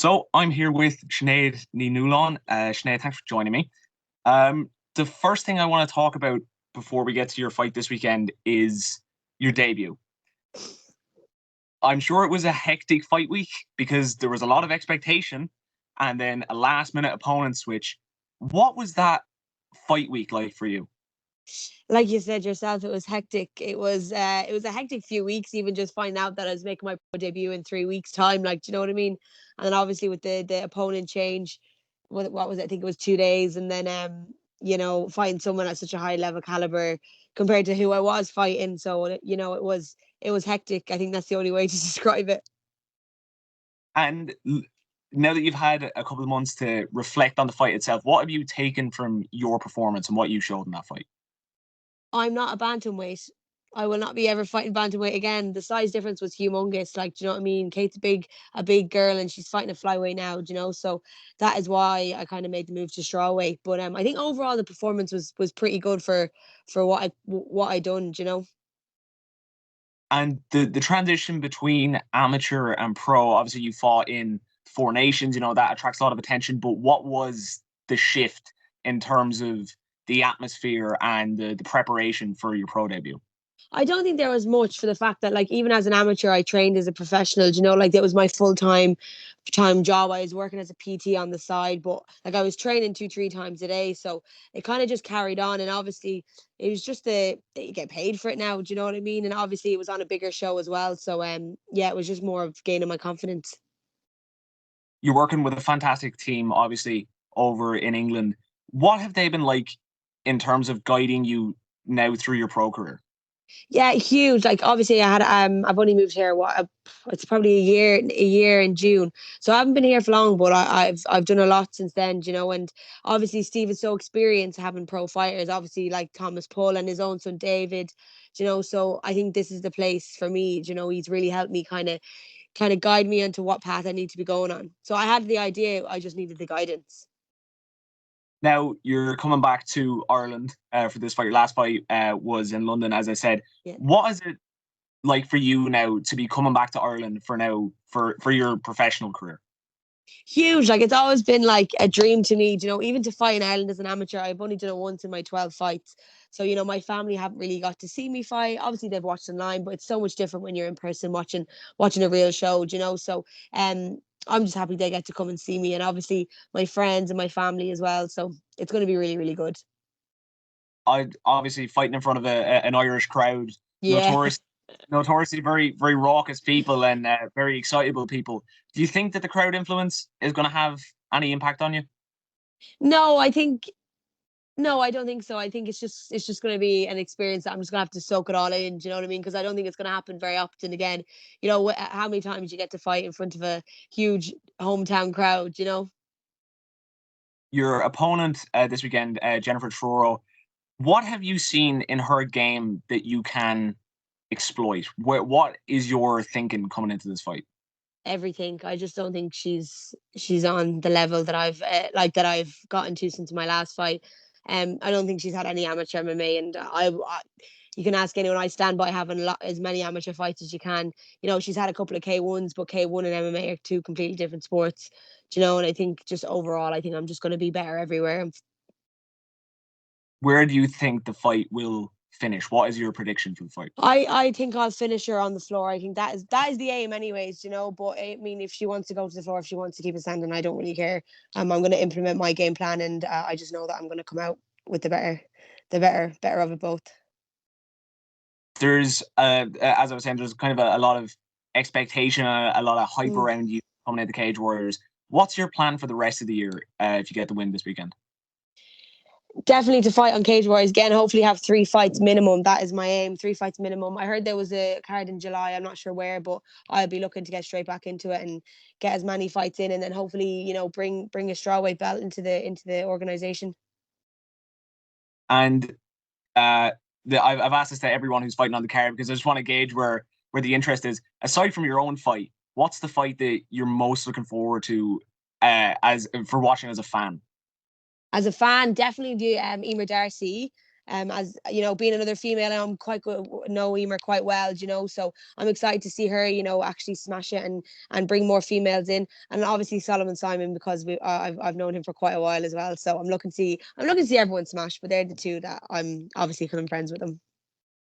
So I'm here with Sineadh Ni Nuallain. Sinead, thanks for joining me. The first thing I want to talk about before we get to your fight this weekend is your debut. I'm sure it was a hectic fight week because there was a lot of expectation and then a last minute opponent switch. What was that fight week like for you? Like you said yourself, it was hectic. It was a hectic few weeks, even just finding out that I was making my pro debut in 3 weeks' time. Like, do you know what I mean? And then obviously with the opponent change, what was it? I think it was 2 days, and then fighting someone at such a high level caliber compared to who I was fighting. So it was hectic. I think that's the only way to describe it. And now that you've had a couple of months to reflect on the fight itself, what have you taken from your performance and what you showed in that fight? I'm not a bantamweight. I will not be ever fighting bantamweight again. The size difference was humongous. Like, do you know what I mean? Kate's a big girl, and she's fighting a flyweight now. Do you know? So that is why I kind of made the move to strawweight. But I think overall the performance was pretty good for what I done. Do you know? And the transition between amateur and pro, obviously you fought in Four Nations, that attracts a lot of attention. But what was the shift in terms of the atmosphere and the preparation for your pro debut? I don't think there was much for the fact that, like, even as an amateur, I trained as a professional. Do you know, like, that was my full time job. I was working as a PT on the side, but like I was training 2 3 times a day. So it kind of just carried on. And obviously it was just that you get paid for it now. Do you know what I mean? And obviously it was on a bigger show as well. So yeah, it was just more of gaining my confidence. You're working with a fantastic team, obviously, over in England. What have they been like in terms of guiding you now through your pro career? Yeah, huge. Like, obviously I've only moved here it's probably a year in June. So I haven't been here for long, but I've done a lot since then, and obviously Steve is so experienced having pro fighters, obviously like Thomas Paul and his own son David, so I think this is the place for me. He's really helped me kind of guide me into what path I need to be going on. So I had the idea, I just needed the guidance. Now you're coming back to Ireland for this fight. Your last fight was in London, as I said. Yeah. What is it like for you now to be coming back to Ireland for your professional career? Huge. Like, it's always been like a dream to me, even to fight in Ireland as an amateur. I've only done it once in my 12 fights. So, my family haven't really got to see me fight. Obviously they've watched online, but it's so much different when you're in person watching a real show, So I'm just happy they get to come and see me, and obviously my friends and my family as well. So it's going to be really, really good. I'd obviously fighting in front of an Irish crowd, Yeah. notorious, notoriously very, very raucous people and very excitable people. Do you think that the crowd influence is going to have any impact on you? No, no, I don't think so. I think it's just going to be an experience that I'm just going to have to soak it all in. Do you know what I mean? Because I don't think it's going to happen very often again. How many times you get to fight in front of a huge hometown crowd? Your opponent this weekend, Jennifer Trioreau, what have you seen in her game that you can exploit? What is your thinking coming into this fight? Everything. I just don't think she's on the level that I've gotten to since my last fight. I don't think she's had any amateur MMA, and you can ask anyone. I stand by having as many amateur fights as you can. She's had a couple of K1s, but K1 and MMA are two completely different sports. And I think just overall, I think I'm just going to be better everywhere. Where do you think the fight will finish? What is your prediction for the fight? I think I'll finish her on the floor. I think that is the aim, anyways. But I mean, if she wants to go to the floor, if she wants to keep it standing, I don't really care. I'm going to implement my game plan, and I just know that I'm going to come out with the better of it both. There's, as I was saying, there's kind of a lot of expectation, a lot of hype Mm. around you coming out the Cage Warriors. What's your plan for the rest of the year if you get the win this weekend? Definitely to fight on Cage Warriors again. Hopefully, have 3 fights minimum. That is my aim. 3 fights minimum. I heard there was a card in July. I'm not sure where, but I'll be looking to get straight back into it and get as many fights in, and then hopefully, bring a strawweight belt into the organization. And uh, I've asked this to everyone who's fighting on the card because I just want to gauge where the interest is. Aside from your own fight, what's the fight that you're most looking forward to as for watching as a fan? As a fan, definitely the Emer Darcy As you know, being another female, I'm quite good, know Emer quite well, you know, so I'm excited to see her, you know, actually smash it and bring more females in, and obviously Solomon Simon, because I've known him for quite a while as well, so I'm looking to see everyone smash, but they're the two that I'm obviously, because I'm friends with them.